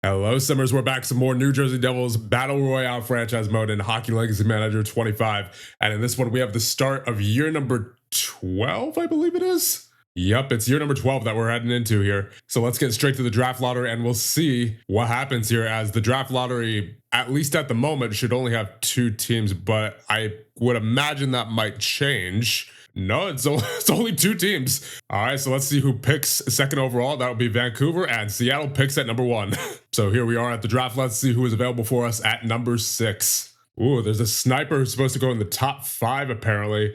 Hello, Simmers. We're back. Some more New Jersey Devils Battle Royale franchise mode in Hockey Legacy Manager 25. And in this one, we have the start of year number 12, I believe it is. Yep, it's year number 12 that we're heading into here. So let's get straight to the draft lottery and we'll see what happens here, as the draft lottery, at least at the moment, should only have 2 teams, but I would imagine that might change. No, it's only 2 teams. All right, so let's see who picks second overall. That would be Vancouver, and Seattle picks at number 1. So here we are at the draft. Let's see who is available for us at number 6. Ooh, there's a sniper who's supposed to go in the top 5, apparently.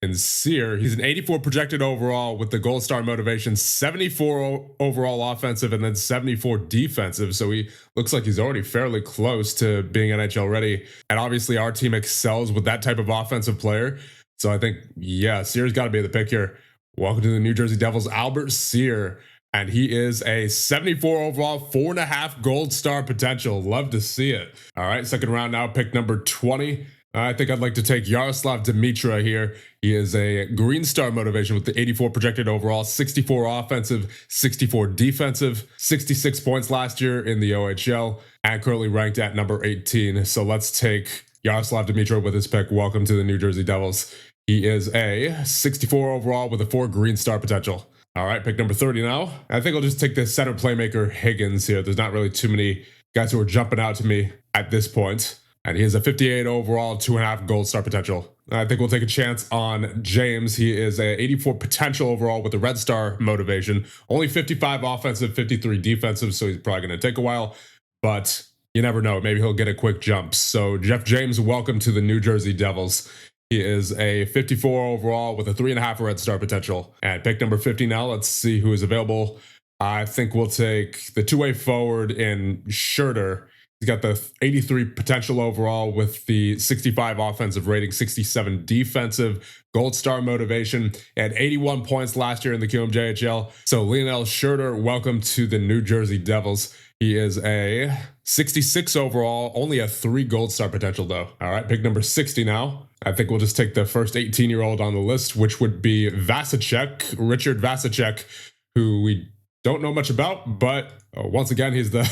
In Sear, he's an 84 projected overall with the gold star motivation, 74 overall offensive, and then 74 defensive. So he looks like he's already fairly close to being NHL ready. And obviously our team excels with that type of offensive player. So I think, yeah, Sear's got to be the pick here. Welcome to the New Jersey Devils, Albert Sear. And he is a 74 overall, 4.5 gold star potential. Love to see it. All right, second round now, pick number 20. I think I'd like to take Yaroslav Dimitra here. He is a green star motivation with the 84 projected overall, 64 offensive, 64 defensive, 66 points last year in the OHL, and currently ranked at number 18. So let's take Yaroslav Dimitra with his pick. Welcome to the New Jersey Devils. He is a 64 overall with a 4 green star potential. All right, pick number 30 now. I think I'll just take the center playmaker Higgins here. There's not really too many guys who are jumping out to me at this point. And he has a 58 overall, 2.5 gold star potential. I think we'll take a chance on James. He is a 84 potential overall with the red star motivation. Only 55 offensive, 53 defensive, so he's probably going to take a while. But you never know. Maybe he'll get a quick jump. So Jeff James, welcome to the New Jersey Devils. He is a 54 overall with a 3.5 red star potential. And pick number 50 now. Let's see who is available. I think we'll take the two-way forward in Schurter. He's got the 83 potential overall with the 65 offensive rating, 67 defensive, gold star motivation, and 81 points last year in the QMJHL. So Lionel Schurter, welcome to the New Jersey Devils. He is a 66 overall, only a 3 gold star potential though. All right, pick number 60 now. I think we'll just take the first 18-year-old on the list, which would be Vasicek, Richard Vasicek, who we don't know much about, but once again, he's the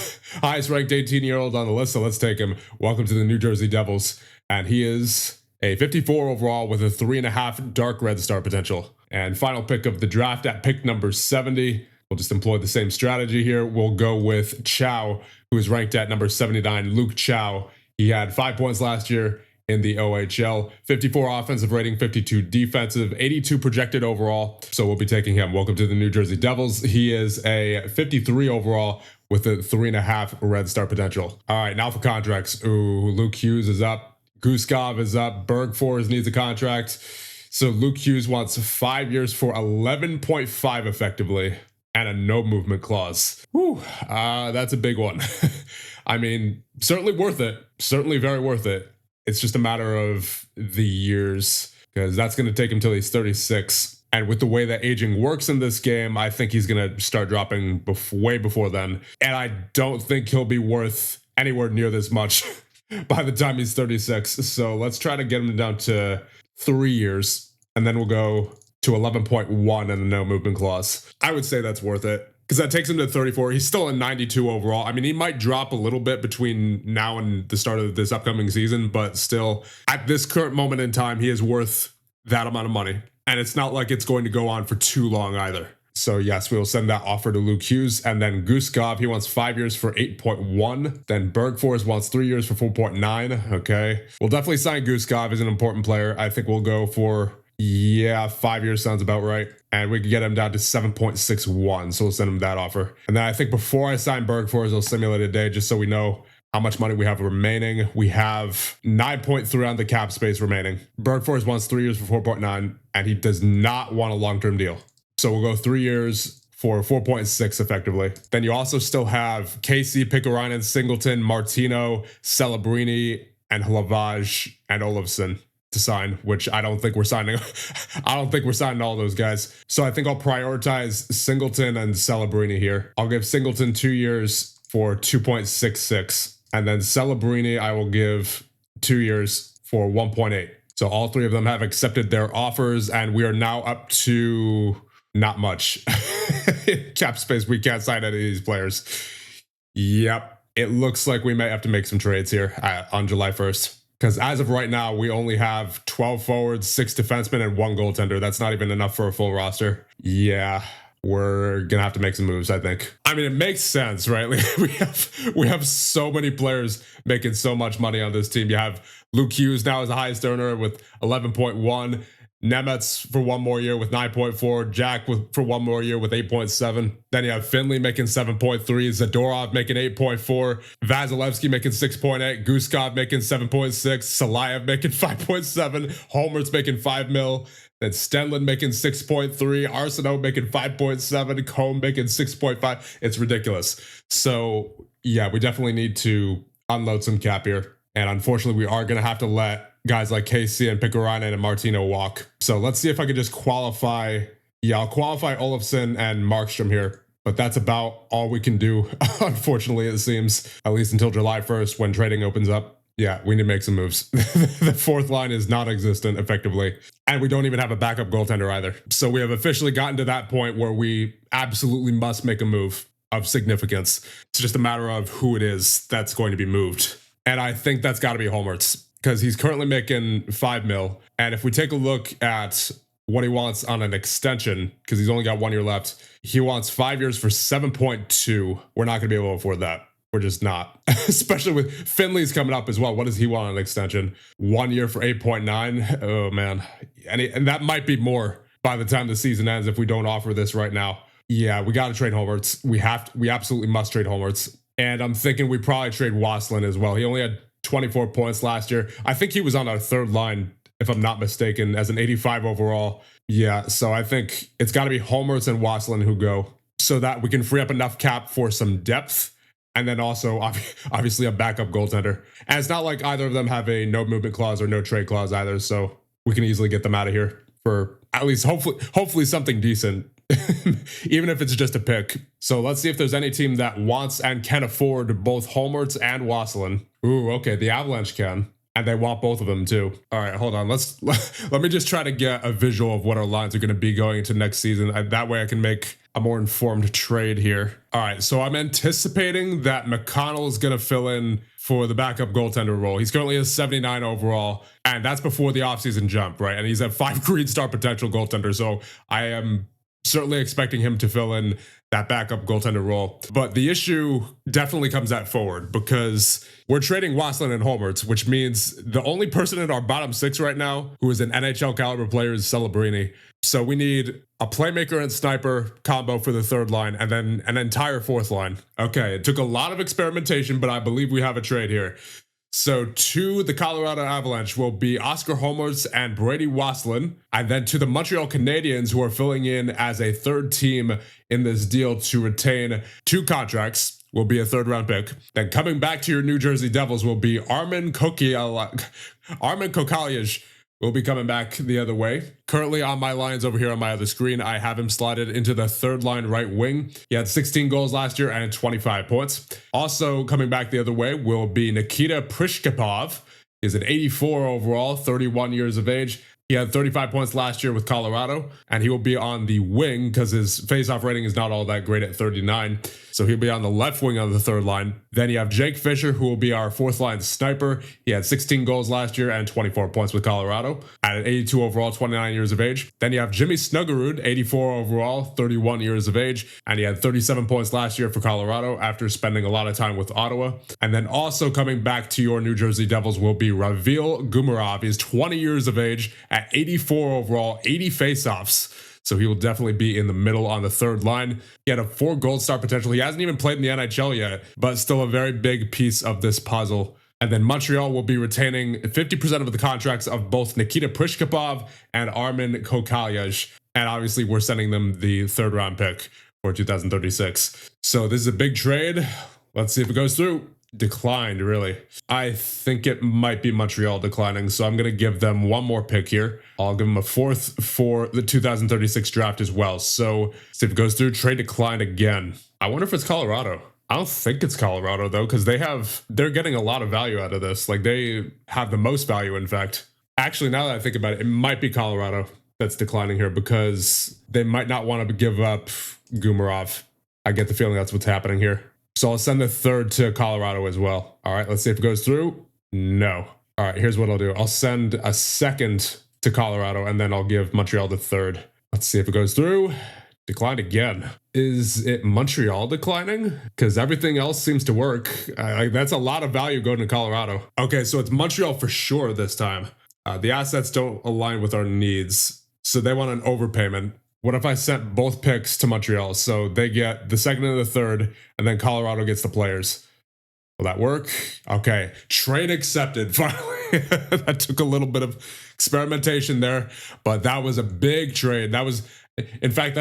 highest ranked 18-year-old on the list, so let's take him. Welcome to the New Jersey Devils. And he is a 54 overall with a 3.5 dark red star potential. And final pick of the draft at pick number 70. We'll just employ the same strategy here. We'll go with Chow, who is ranked at number 79, Luke Chow. He had 5 points last year in the OHL, 54 offensive rating, 52 defensive, 82 projected overall. So we'll be taking him. Welcome to the New Jersey Devils. He is a 53 overall with a 3.5 red star potential. All right, now for contracts. Ooh, Luke Hughes is up. Guskov is up. Bergfors needs a contract. So Luke Hughes wants 5 years for 11.5 effectively and a no movement clause. Whew, that's a big one. I mean, certainly worth it. Certainly very worth it. It's just a matter of the years, because that's going to take him till he's 36. And with the way that aging works in this game, I think he's going to start dropping way before then. And I don't think he'll be worth anywhere near this much by the time he's 36. So let's try to get him down to 3 years, and then we'll go to 11.1 and a no movement clause. I would say that's worth it, because that takes him to 34. He's still a 92 overall. I mean, he might drop a little bit between now and the start of this upcoming season, but still, at this current moment in time, he is worth that amount of money. And it's not like it's going to go on for too long either. So yes, we will send that offer to Luke Hughes. And then Guskov, he wants 5 years for 8.1. Then Bergfors wants 3 years for 4.9. Okay. We'll definitely sign Guskov. He's an important player. I think we'll go for, yeah, 5 years sounds about right. And we can get him down to 7.61. So we'll send him that offer. And then I think before I sign Bergfors, I'll simulate a day just so we know how much money we have remaining. We have 9.3 on the cap space remaining. Bergfors wants 3 years for 4.9, and he does not want a long-term deal. So we'll go 3 years for 4.6 effectively. Then you also still have Casey, Pickarainen, Singleton, Martino, Celebrini, and Hlavage and Olofsson to sign, which I don't think we're signing. I don't think we're signing all those guys. So I think I'll prioritize Singleton and Celebrini here. I'll give Singleton 2 years for 2.66. And then Celebrini, I will give 2 years for 1.8. So all 3 of them have accepted their offers, and we are now up to not much cap space. We can't sign any of these players. Yep. it looks like we may have to make some trades here on July 1st. Because as of right now, we only have 12 forwards, 6 defensemen, and 1 goaltender. That's not even enough for a full roster. Yeah, we're gonna have to make some moves, I think. I mean, it makes sense, right? Like, we have so many players making so much money on this team. You have Luke Hughes now as the highest earner with 11.1. Nemetz for 1 more year with 9.4, Jack for 1 more year with 8.7. Then you have Finley making 7.3, Zadorov making 8.4, Vasilevsky making 6.8, Guskov making 7.6, Salayev making 5.7, Holmertz making 5 mil, then Stenlund making 6.3, Arsenault making 5.7, Combe making 6.5. It's ridiculous. So yeah, we definitely need to unload some cap here. And unfortunately, we are going to have to let guys like KC and Pikkarainen and Martino walk. So let's see if I can just qualify. Yeah, I'll qualify Olofsson and Markstrom here. But that's about all we can do, unfortunately, it seems. At least until July 1st when trading opens up. Yeah, we need to make some moves. The fourth line is non-existent, effectively. And we don't even have a backup goaltender either. So we have officially gotten to that point where we absolutely must make a move of significance. It's just a matter of who it is that's going to be moved. And I think that's got to be Holmertz, because he's currently making 5 mil. And if we take a look at what he wants on an extension, because he's only got 1 year left, he wants 5 years for 7.2. We're not going to be able to afford that. We're just not. Especially with Finley's coming up as well. What does he want on an extension? 1 year for 8.9. Oh, man. And that might be more by the time the season ends if we don't offer this right now. Yeah, we got to trade Holmertz. We absolutely must trade Holmertz. And I'm thinking we probably trade Wasselin as well. He only had 24 points last year. I think he was on our third line, if I'm not mistaken, as an 85 overall. Yeah, so I think it's got to be Holmertz and Wasselin who go, so that we can free up enough cap for some depth, and then also obviously a backup goaltender. And it's not like either of them have a no movement clause or no trade clause either, so we can easily get them out of here for at least hopefully something decent. Even if it's just a pick. So let's see if there's any team that wants and can afford both Holmertz and Wasselin. Ooh, okay, the Avalanche can. And they want both of them too. All right, hold on. Let me just try to get a visual of what our lines are going to be going into next season. That way I can make a more informed trade here. All right, so I'm anticipating that McConnell is going to fill in for the backup goaltender role. He's currently a 79 overall, and that's before the offseason jump, right? And he's a 5 green star potential goaltender, so I am certainly expecting him to fill in that backup goaltender role. But the issue definitely comes at forward, because we're trading Wasselin and Holmertz, which means the only person in our bottom 6 right now who is an NHL caliber player is Celebrini. So we need a playmaker and sniper combo for the third line, and then an entire fourth line. Okay, it took a lot of experimentation, but I believe we have a trade here. So to the Colorado Avalanche will be Oscar Holmertz and Brady Wasselin. And then to the Montreal Canadiens, who are filling in as a third team in this deal to retain 2 contracts, will be a 3rd round pick. Then coming back to your New Jersey Devils will be Armin Kokalyaj will be coming back the other way. Currently on my lines over here on my other screen, I have him slotted into the 3rd line right wing. He had 16 goals last year and 25 points. Also coming back the other way will be Nikita Prishkapov. He's an 84 overall, 31 years of age. He had 35 points last year with Colorado, and he will be on the wing because his faceoff rating is not all that great at 39. So he'll be on the left wing on the 3rd line. Then you have Jake Fisher, who will be our 4th line sniper. He had 16 goals last year and 24 points with Colorado at an 82 overall, 29 years of age. Then you have Jimmy Snuggerud, 84 overall, 31 years of age, and he had 37 points last year for Colorado after spending a lot of time with Ottawa. And then also coming back to your New Jersey Devils will be Ravil Gumarov. He's 20 years of age at 84 overall, 80 faceoffs. So he will definitely be in the middle on the 3rd line. He had a 4 gold star potential. He hasn't even played in the NHL yet, but still a very big piece of this puzzle. And then Montreal will be retaining 50% of the contracts of both Nikita Prishkapov and Armin Kokalyaj. And obviously we're sending them the 3rd round pick for 2036. So this is a big trade. Let's see if it goes through. Declined, really. I think it might be Montreal declining, so I'm going to give them 1 more pick here. I'll give them a 4th for the 2036 draft as well. So see if it goes through. Trade declined again. I wonder if it's Colorado. I don't think it's Colorado, though, because they're getting a lot of value out of this. Like, they have the most value, in fact. Actually, now that I think about it, it might be Colorado that's declining here, because they might not want to give up Gumarov. I get the feeling that's what's happening here. So I'll send the third to Colorado as well. All right, let's see if it goes through. No. All right, here's what I'll do. I'll send a second to Colorado, and then I'll give Montreal the third. Let's see if it goes through. Declined again. Is it Montreal declining? Because everything else seems to work. That's a lot of value going to Colorado. Okay, so it's Montreal for sure this time. The assets don't align with our needs, so they want an overpayment. What if I sent both picks to Montreal? So they get the second and the third, and then Colorado gets the players. Will that work? Okay, trade accepted, finally. That took a little bit of experimentation there, but that was a big trade. That was, in fact,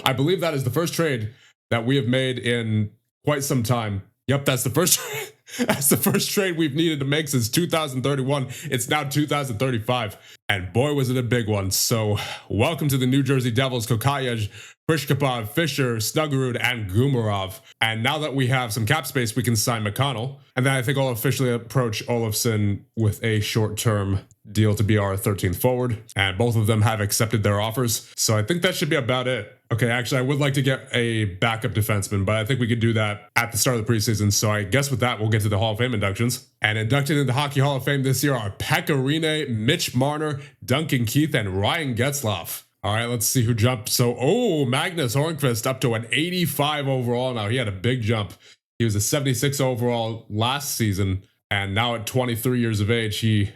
I believe that is the first trade that we have made in quite some time. Yep, that's the first trade. That's the first trade we've needed to make since 2031. It's now 2035. And boy, was it a big one. So welcome to the New Jersey Devils, Kokayev, Prishkapov, Fisher, Snuggerud, and Gumarov. And now that we have some cap space, we can sign McConnell. And then I think I'll officially approach Olofsson with a short-term deal to be our 13th forward. And both of them have accepted their offers. So I think that should be about it. Okay, actually, I would like to get a backup defenseman, but I think we could do that at the start of the preseason. So I guess with that, we'll get to the Hall of Fame inductions. And inducted into the Hockey Hall of Fame this year are Pekka Rinne, Mitch Marner, Duncan Keith, and Ryan Getzlaf. All right, let's see who jumped. So, Magnus Hornqvist up to an 85 overall now. He had a big jump. He was a 76 overall last season. And now at 23 years of age, he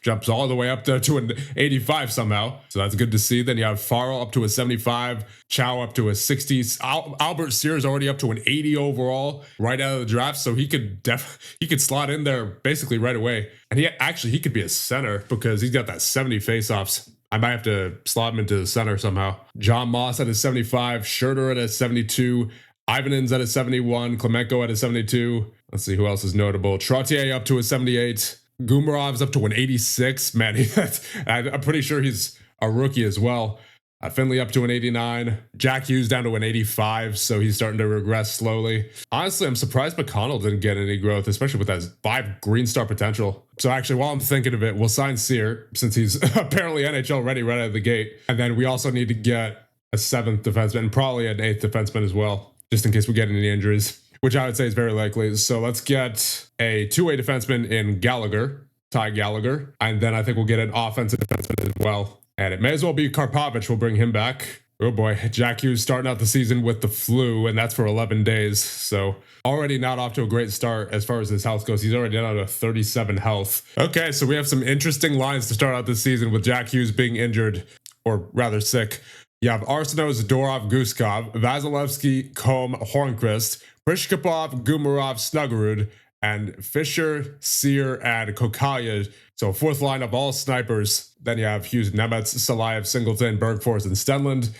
jumps all the way up to an 85 somehow. So that's good to see. Then you have Farrell up to a 75, Chow up to a 60. Albert Sears already up to an 80 overall right out of the draft. So he could slot in there basically right away. And he could be a center because he's got that 70 faceoffs. I might have to slot him into the center somehow. John Moss at a 75, Schurter at a 72, Ivanen's at a 71, Klemenko at a 72. Let's see who else is notable. Trottier up to a 78. Gumarov's up to an 86. Man, I'm pretty sure he's a rookie as well. Finley up to an 89. Jack Hughes down to an 85, so he's starting to regress slowly. Honestly, I'm surprised McConnell didn't get any growth, especially with that 5 Green Star potential. So actually, while I'm thinking of it, we'll sign Sear, since he's apparently NHL ready right out of the gate. And then we also need to get a 7th defenseman, and probably an 8th defenseman as well, just in case we get any injuries, which I would say is very likely. So let's get a 2-way defenseman in Gallagher, Ty Gallagher. And then I think we'll get an offensive defenseman as well. And it may as well be Karpovich. We'll bring him back. Oh boy, Jack Hughes starting out the season with the flu, and that's for 11 days. So already not off to a great start as far as his health goes. He's already down to 37 health. Okay, so we have some interesting lines to start out this season with Jack Hughes being injured, or rather sick. You have Arsenault, Zadorov, Guskov, Vasilevsky, Combe, Hornqvist, Prishkapov, Gumarov, Snuggerud, and Fisher, Sear, and Kokayev. So 4th line of all snipers. Then you have Hughes, Nemetz, Salayev, Singleton, Bergfors, and Stenlund,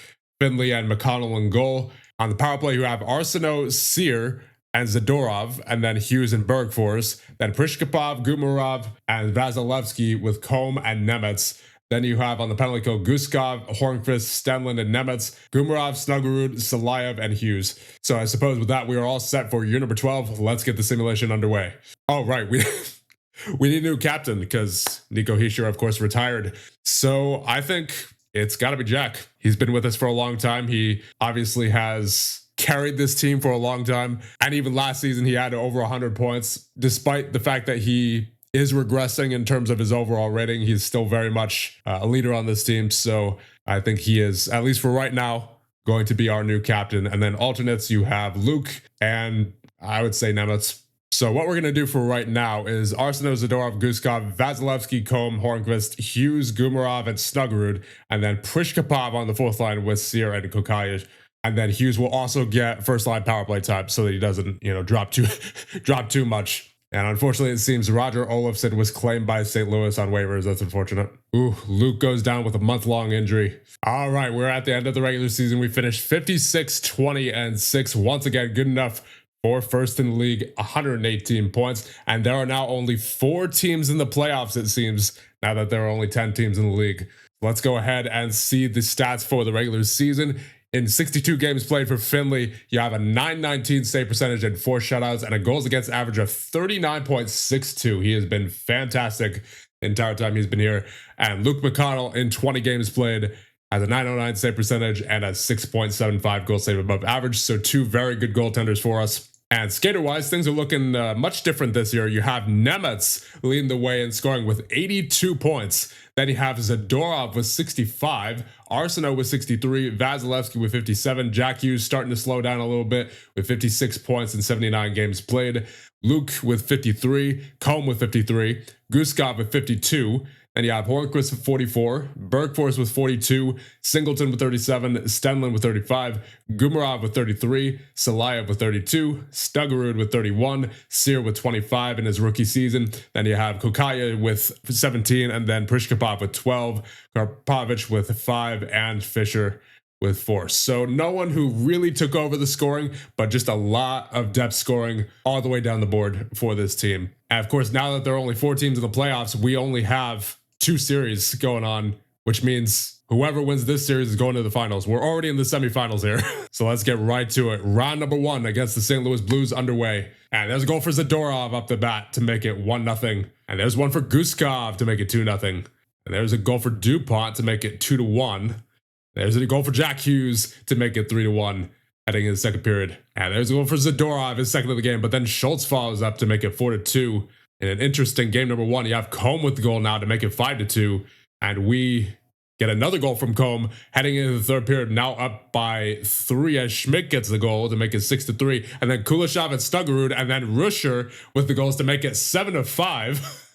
Finley, and McConnell in goal. On the power play, you have Arsenault, Sear, and Zadorov, and then Hughes and Bergfors. Then Prishkapov, Gumarov, and Vasilevsky with Combe and Nemetz. Then you have on the penalty kill Guskov, Hornqvist, Stenlund, and Nemetz, Gumarov, Snuggerud, Salayev, and Hughes. So I suppose with that, we are all set for year number 12. Let's get the simulation underway. Oh, right. We need a new captain because Nico Hischier, of course, retired. So I think it's got to be Jack. He's been with us for a long time. He obviously has carried this team for a long time. And even last season, he had over 100 points, despite the fact that he is regressing in terms of his overall rating. He's still very much a leader on this team. So I think he is, at least for right now, going to be our new captain. And then alternates, you have Luke and I would say Nemetz. So what we're going to do for right now is Arsenault, Zadorov, Guskov, Vasilevsky, Combe, Hornqvist, Hughes, Gumarov, and Snuggerud. And then Prishkapov on the 4th line with Sear and Kokayev. And then Hughes will also get first line power play time so that he doesn't, drop too much. And unfortunately, it seems Roger Olofsson was claimed by St. Louis on waivers. That's unfortunate. Ooh, Luke goes down with a month-long injury. All right, we're at the end of the regular season. We finished 56, 20, and 6. Once again, good enough for first in the league, 118 points. And there are now only 4 teams in the playoffs, it seems, now that there are only 10 teams in the league. Let's go ahead and see the stats for the regular season. In 62 games played for Finley, you have a .919 save percentage and 4 shutouts and a goals against average of 39.62. He has been fantastic the entire time he's been here. And Luke McConnell in 20 games played has a .909 save percentage and a 6.75 goal save above average. So 2 very good goaltenders for us. And skater-wise, things are looking much different this year. You have Nemetz leading the way in scoring with 82 points. Then you have Zadorov with 65, Arsenault with 63, Vasilevsky with 57, Jack Hughes starting to slow down a little bit with 56 points in 79 games played, Luke with 53, Combe with 53, Guskov with 52. Then you have Hornquist with 44, Bergfors with 42, Singleton with 37, Stenlund with 35, Gumarov with 33, Salayev with 32, Stuggerud with 31, Sear with 25 in his rookie season. Then you have Kokaya with 17, and then Prishkapov with 12, Karpovich with 5, and Fisher with 4. So no one who really took over the scoring, but just a lot of depth scoring all the way down the board for this team. And of course, now that there are only 4 teams in the playoffs, we only have 2 series going on, which means whoever wins this series is going to the finals. We're already in the semifinals here. So let's get right to it. Round number 1 against the St. Louis Blues underway. And there's a goal for Zadorov up the bat to make it 1-0. And there's one for Guskov to make it 2-0. And there's a goal for DuPont to make it 2-1. There's a goal for Jack Hughes to make it 3-1 heading in the second period. And there's a goal for Zadorov, his second of the game. But then Schultz follows up to make it 4-2. In an interesting game number 1, you have Combe with the goal now to make it 5-2. And we get another goal from Combe heading into the third period, now up by 3 as Schmidt gets the goal to make it 6-3. And then Kuleshov and Stuggerud, and then Rusher with the goals to make it 7-5.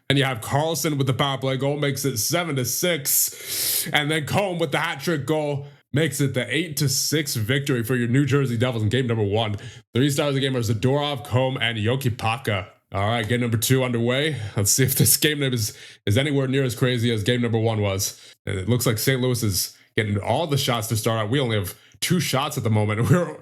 And you have Carlson with the power play goal, makes it 7-6. And then Combe with the hat trick goal makes it the 8-6 victory for your New Jersey Devils in game number 1. 3 stars of the game are Zadorov, Combe, and Jokipaka. All right, game number 2 underway. Let's see if this game name is anywhere near as crazy as game number 1 was. And it looks like St. Louis is getting all the shots to start out. We only have 2 shots at the moment. We're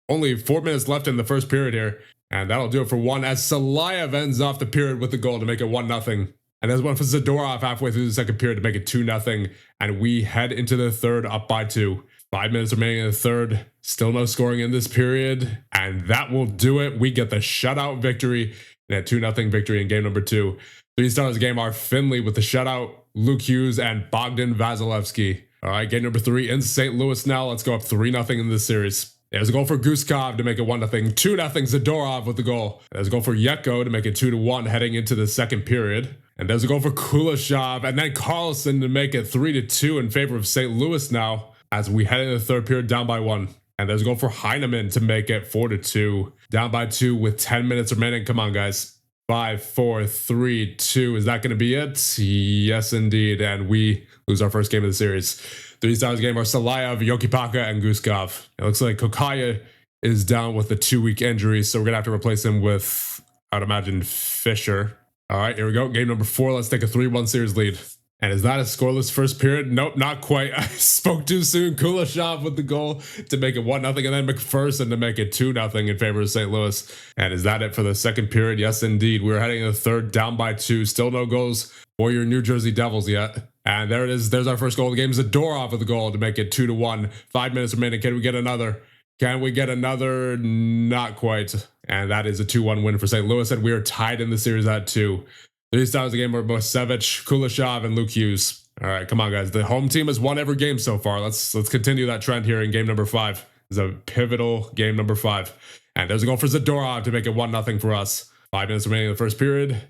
only 4 minutes left in the first period here. And that'll do it for 1 as Salayev ends off the period with the goal to make it 1-0. And there's one for Zadorov halfway through the second period to make it 2-0. And we head into the third up by 2. 5 minutes remaining in the third. Still no scoring in this period. And that will do it. We get the shutout victory and a 2-0 victory in game number 2. 3 stars of the game are Finley with the shutout, Luke Hughes, and Bogdan Vasilevsky. All right, game number 3 in St. Louis now. Let's go up 3-0 in this series. There's a goal for Guskov to make it 1-0. 2-0 Zadorov with the goal. There's a goal for Yetko to make it 2-1 heading into the second period. And there's a goal for Kuleshov and then Carlson to make it 3-2 in favor of St. Louis now as we head into the third period down by 1. And there's a goal for Heineman to make it 4-2. Down by 2 with 10 minutes remaining. Come on, guys. 5, 4, 3, 2. Is that going to be it? Yes, indeed. And we lose our first game of the series. 3 stars of the game are Salayev, Jokipaka, and Guskov. It looks like Kokaya is down with a 2-week injury, so we're going to have to replace him with, I'd imagine, Fisher. All right, here we go. Game number 4. Let's take a 3-1 series lead. And is that a scoreless first period? Nope, not quite. I spoke too soon. Kuleshov with the goal to make it 1-0, and then McPherson to make it 2-0 in favor of St. Louis. And is that it for the second period? Yes, indeed. We're heading into the third, down by 2. Still no goals for your New Jersey Devils yet. And there it is. There's our first goal of the game. Zadorov with the goal to make it 2-1. 5 minutes remaining. Can we get another? Can we get another? Not quite. And that is a 2-1 win for St. Louis. And we are tied in the series at 2. 3 stars of the game are Mosevich, Kuleshov, and Luke Hughes. All right, come on, guys. The home team has won every game so far. Let's continue that trend here in game number 5. It's a pivotal game number 5. And there's a goal for Zadorov to make it 1-0 for us. 5 minutes remaining in the first period.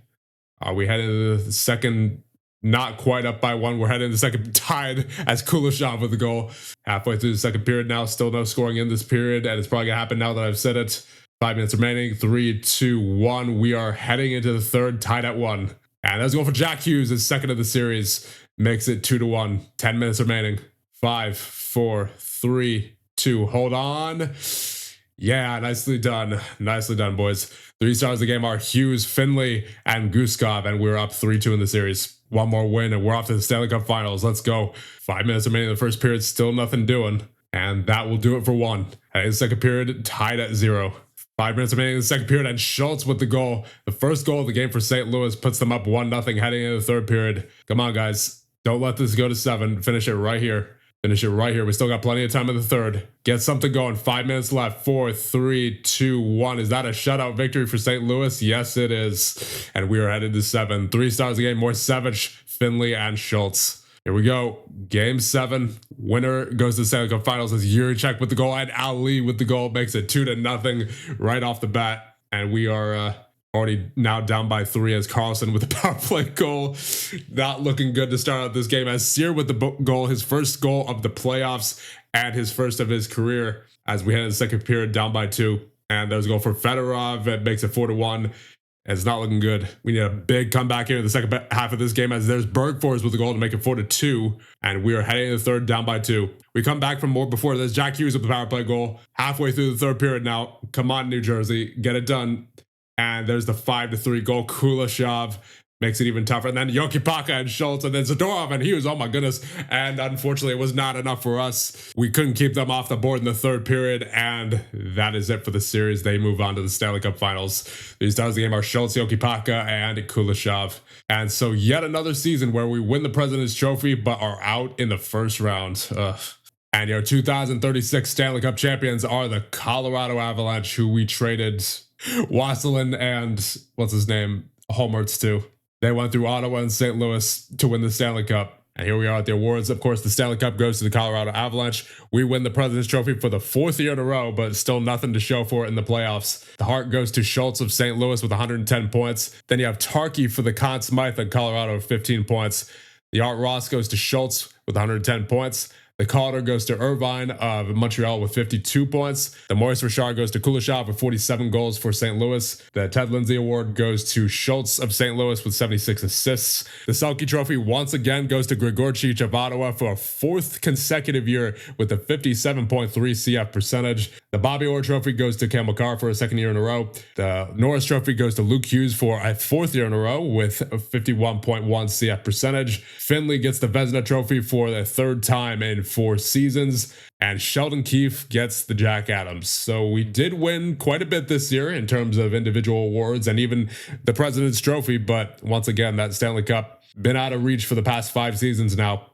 We head into the second, not quite up by 1. We're heading into the second tied as Kuleshov with the goal. Halfway through the second period now. Still no scoring in this period. And it's probably going to happen now that I've said it. 5 minutes remaining. 3, 2, 1. We are heading into the third, tied at 1. And that's a goal for Jack Hughes, his second of the series. Makes it 2-1. 10 minutes remaining. 5, 4, 3, 2. Hold on. Yeah, nicely done. Nicely done, boys. 3 stars of the game are Hughes, Finley, and Guskov. And we're up 3-2 in the series. One more win, and we're off to the Stanley Cup Finals. Let's go. 5 minutes remaining in the first period. Still nothing doing. And that will do it for 1. And in the second period, tied at 0. 5 minutes remaining in the second period, and Schultz with the goal. The first goal of the game for St. Louis puts them up 1-0 heading into the third period. Come on, guys. Don't let this go to 7. Finish it right here. Finish it right here. We still got plenty of time in the third. Get something going. 5 minutes left. 4, 3, 2, 1. Is that a shutout victory for St. Louis? Yes, it is. And we are headed to 7. 3 stars of the game. Morsevich, Finley, and Schultz. Here we go. Game 7. Winner goes to the Stanley Cup Finals as Yurichek with the goal and Ali with the goal. Makes it 2-0 right off the bat. And we are already now down by 3 as Carlson with the power play goal. Not looking good to start out this game as Sear with the goal, his first goal of the playoffs and his first of his career as we head into the second period down by 2. And there's a goal for Fedorov. It makes it 4-1. It's not looking good. We need a big comeback here in the second half of this game as there's Bergfors with the goal to make it 4-2. And we are heading to the third down by 2. We come back from more before this. Jack Hughes with the power play goal. Halfway through the third period now. Come on, New Jersey. Get it done. And there's the 5-3 goal. Kuleshov makes it even tougher. And then Yokipaka and Schultz and then Zadorov and Hughes. Oh my goodness. And unfortunately, it was not enough for us. We couldn't keep them off the board in the third period. And that is it for the series. They move on to the Stanley Cup Finals. These stars of the game are Schultz, Yokipaka, and Kuleshov. And so yet another season where we win the President's Trophy but are out in the first round. And your 2036 Stanley Cup champions are the Colorado Avalanche, who we traded Wasselin and what's his name? Holmertz to. They went through Ottawa and St. Louis to win the Stanley Cup. And here we are at the awards. Of course, the Stanley Cup goes to the Colorado Avalanche. We win the President's Trophy for the 4th year in a row, but still nothing to show for it in the playoffs. The Hart goes to Schultz of St. Louis with 110 points. Then you have Tarky for the Conn Smythe in Colorado with 15 points. The Art Ross goes to Schultz with 110 points. The Calder goes to Irvine of Montreal with 52 points. The Maurice Richard goes to Kuleshov with 47 goals for St. Louis. The Ted Lindsay Award goes to Schultz of St. Louis with 76 assists. The Selke Trophy once again goes to Grigorcic of Ottawa for a 4th consecutive year with a 57.3 CF percentage. The Bobby Orr Trophy goes to Cam Makar for a 2nd year in a row. The Norris Trophy goes to Luke Hughes for a 4th year in a row with a 51.1 CF percentage. Finley gets the Vezina Trophy for the 3rd time in 4 seasons, and Sheldon Keefe gets the Jack Adams. So we did win quite a bit this year in terms of individual awards and even the President's Trophy, but once again, that Stanley Cup been out of reach for the past 5 seasons now,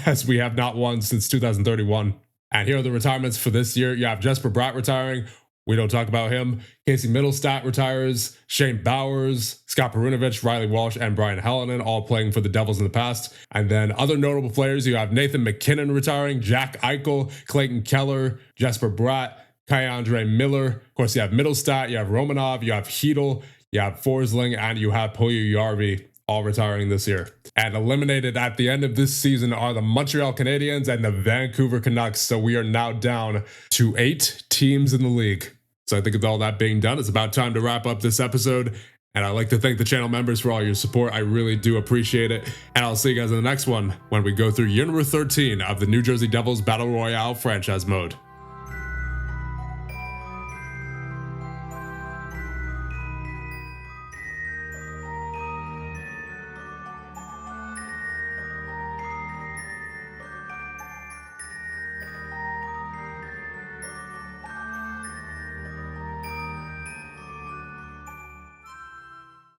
as we have not won since 2031. And here are the retirements for this year. You have Jesper Bratt retiring. We don't talk about him. Casey Middlestat retires. Shane Bowers, Scott Perunovich, Riley Walsh, and Brian Hallinan all playing for the Devils in the past. And then other notable players, you have Nathan McKinnon retiring, Jack Eichel, Clayton Keller, Jesper Bratt, Kai-Andre Miller. Of course, you have Middlestat, you have Romanov, you have Hedel, you have Forsling, and you have Puljujärvi all retiring this year. And eliminated at the end of this season are the Montreal Canadiens and the Vancouver Canucks. So we are now down to 8 teams in the league. So I think with all that being done, it's about time to wrap up this episode. And I'd like to thank the channel members for all your support. I really do appreciate it. And I'll see you guys in the next one when we go through year number 13 of the New Jersey Devils Battle Royale franchise mode.